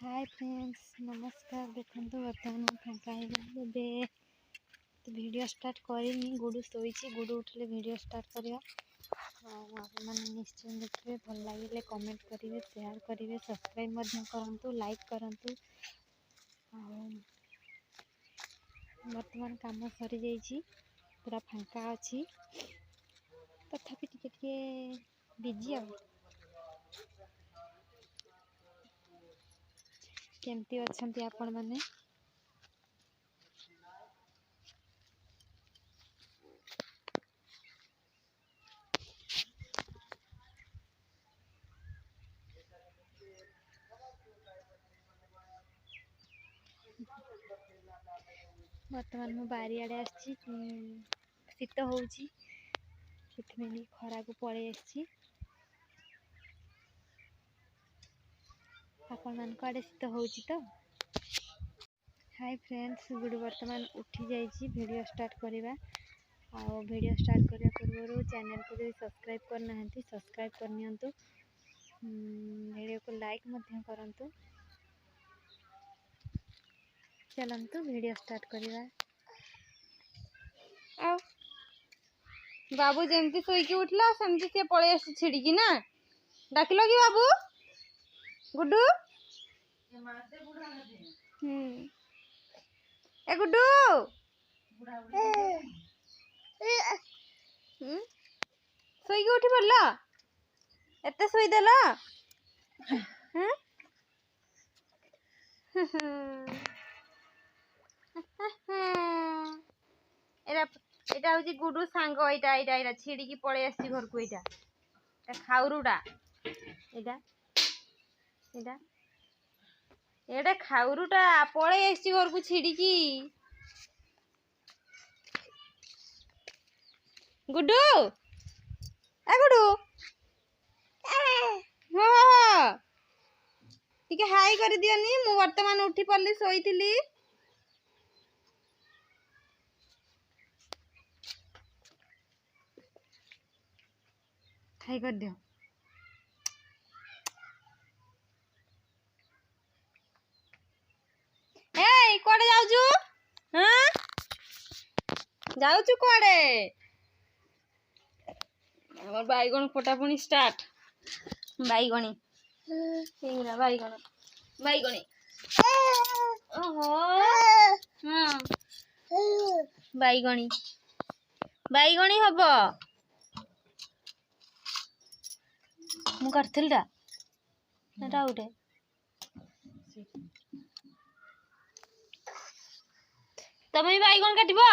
Hi friends नमस्कार। देखो बर्तमान फाँका है तो वीडियो स्टार्ट करनी गुडू शोई गुडू उठले वीडियो स्टार्ट करवा मैंने निश्चय देखिए भल लगे कमेंट करेंगे शेयर करेंगे सब्सक्राइब करूँ लाइक करूँ। बर्तमान काम सरी जाइए पूरा फाँका अच्छी तथापि टिके बिजी आ केमती अच्छंती आपण माने बर्तमान मु बारी आड़े आसी शीत होउची से खरा को पड़े आसी आपण मान आड़े शीत होउची तो। हाय फ्रेंड्स गुड बर्तमान उठी जाइए वीडियो स्टार्ट करवा वीडियो स्टार्ट करने पूर्व चैनल को जो सब्सक्राइब करना सब्सक्राइब करनी वीडियो को लाइक करंतु। चलंतु वीडियो स्टार्ट करवा। बाबू जमती सोईकी उठला सेमती से पळे आसी छिड़की ना डाकिलो कि बाबू गुड्डू ए गुड्डू सोईकी उठी पड़ला एते सोई देला एटा हूँ गुडू सांग एटा छिड़ी पड़े आसी घर को एटा खाउरुटा एटा एटा एटा खाउरुटा पड़े आसी घर को छिड़ी गुडू ए गुडू हाँ टिके हाई कर दियनी मु वर्तमान उठी पड़ली सोईथिली हाई कर दियो। ए कोड़े जाउचु हां जाउचु कोड़े हमर बाईगण फोटा पुनी स्टार्ट बाईगणी सिंगरा बाईगण बाईगणी ओहो हां बाईगणी बाईगणी हबो मु करथिलटा एटा उठे तमे बाईगण काटिबो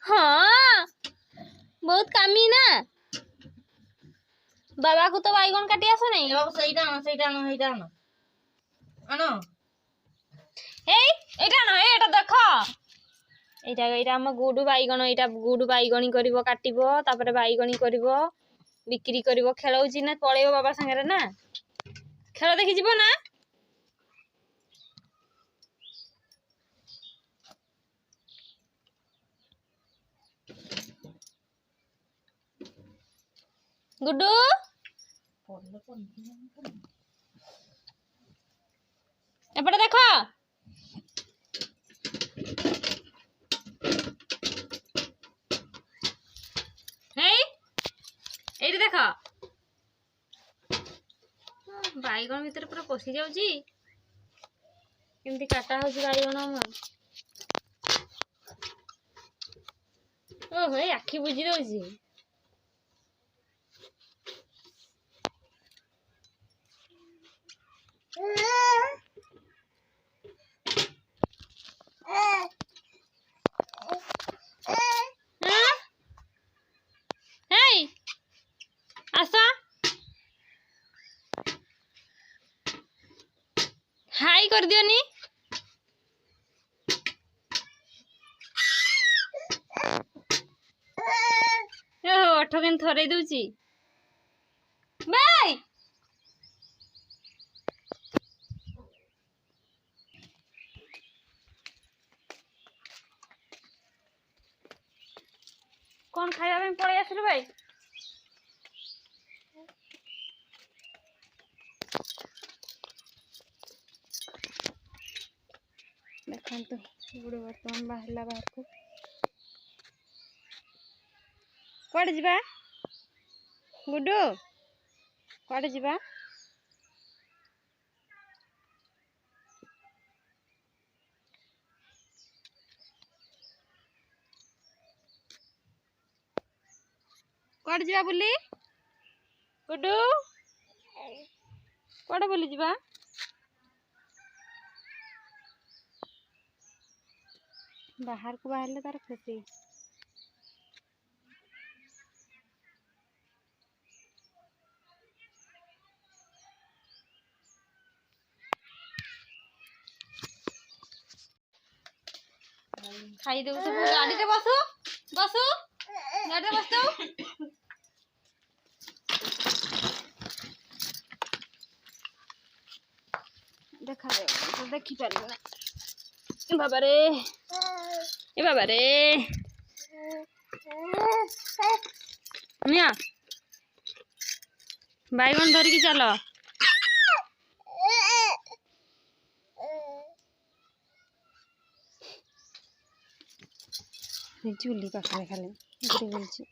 हाँ बहुत कामी ना बाबा को तो बाईगण काटी आसो नहीं बाबू सहीटा आनो हेटा आनो आनो एटा न एटा देखो एटा एटा हम गुडू बाईगण एटा गुडू बाईगणी करिवो काटिबो तापर बाईगणी करिवो बिक्री करिवो खेलौची ना पळेबो बाबा संगे ना खेल देखि जीवो ना गुड्डू एपटे देखो एटी देख बाईगण भीतर पूरा पशि जाउची केमती काटा होची बाईगण ओहो ए आखी बुझी दउची आसा हाई कर दियोनी ओहो अठ केन थरे दूची बाय कौन खाइबा में पड़े आसिलु भाई देखो गुड़ बर्तमान बाहर बाहर को कौड़ जा गुडू कौड़ जा कौड़ जा बुली गुडू कौड़ बुली जा बाहर को बाहर तार खुशी खाई दे गाड़ी रे बसु बसु गाड़ी रे बस दो देखा तो देखी पार बाबा रे ए बाबा रे मिया बैगन धरिकी चल चुली पाखे खाली बोलছি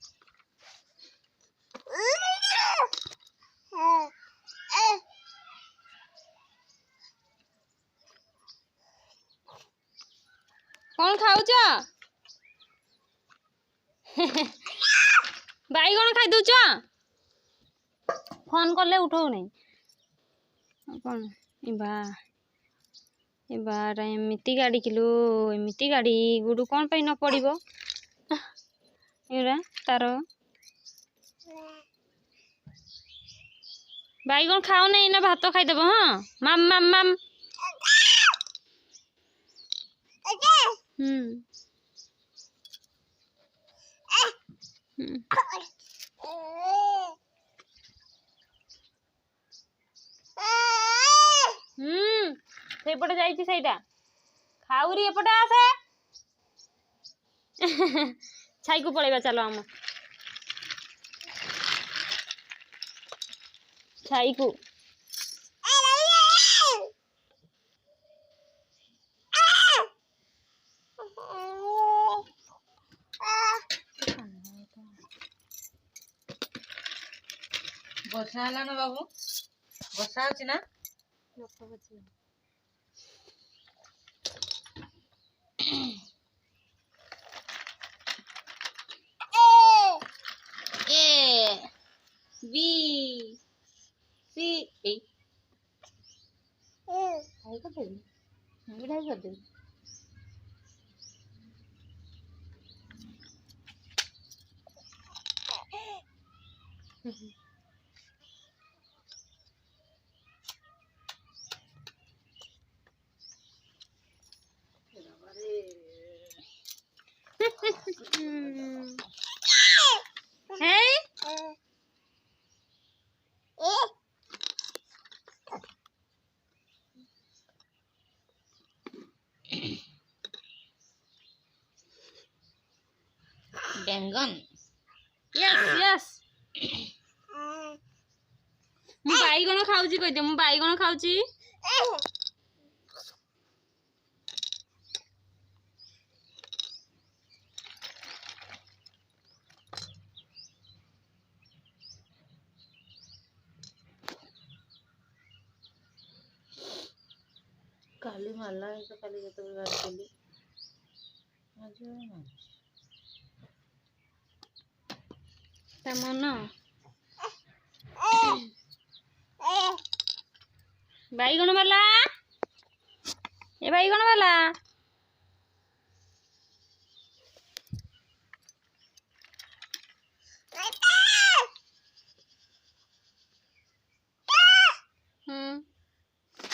कौन खाऊच बैगन खाई दौच फोन कले उठौ नहीं कौन बार एमती गाड़ी किलो एमती गाड़ी गुडू कौन पे न पड़ो तार बैगन खाओ नहीं ना भात खाईदेव हाँ माम माम माम सेपटे जाइछि सेटा खाउरी एपटे आसे छाई को पळेबा चलो हम छाई को वर्षा है ना बाबू वर्षा होची ना ए बी सी ए हाय कर दे हाय कर दे बैंगन यस यस मु बैगन खाऊची कह दे मु बैगन खाऊची काली मारला तो काली जत बात केली आज ना तमन बैगन वाला ए बैगन वाला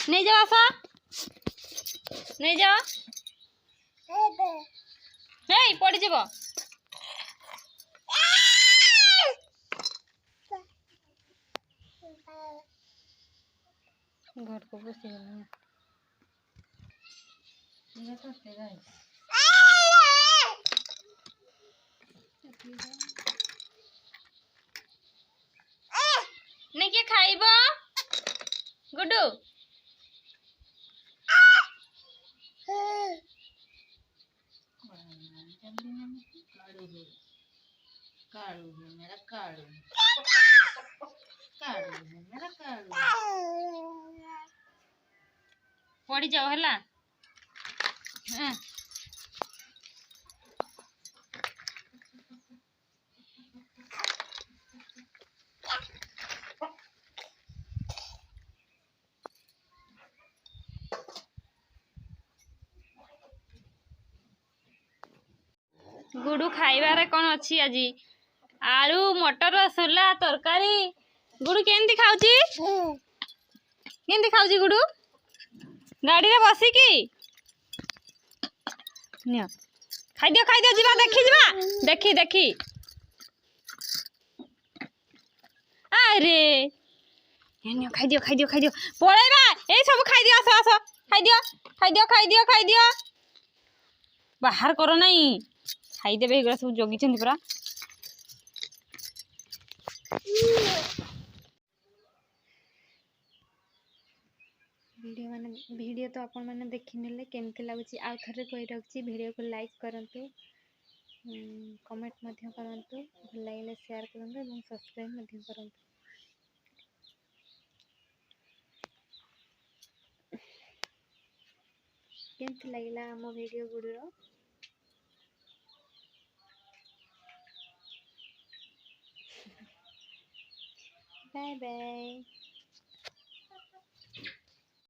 नहीं जाओ आसा नहीं जाओ नहीं पड़ी जीव घर को बसी ये तो तेरा है नहीं के खाइबो गुडू कालू है मेरा कालू, कालू है मेरा कालू। पड़ी जाओ हला। हाँ। गुडू खाइबारे कौन अच्छी आज? आलू मटर सोला तरकारी। गुडू केमती खाऊची? केमती खाऊची गुडू? गाड़ी रे बसिकी नियो खाई दियो जीवा देखी देखी। अरे नियो खाई दियो पळेबा ए सब खाई दियो आसो खाई दियो बाहर करो नहीं खाई देबे एगुरा सब जगी छन पूरा। वीडियो तो आपण मैंने देखी नेले केमती लगुच आउ थे कही रखी वीडियो को लाइक करंतु कमेंट मध्य करंतु भल लगे शेयर करंतु और सब्सक्राइब मध्य करंतु। केमती लगला आम वीडियो गुडूर बाय बाय।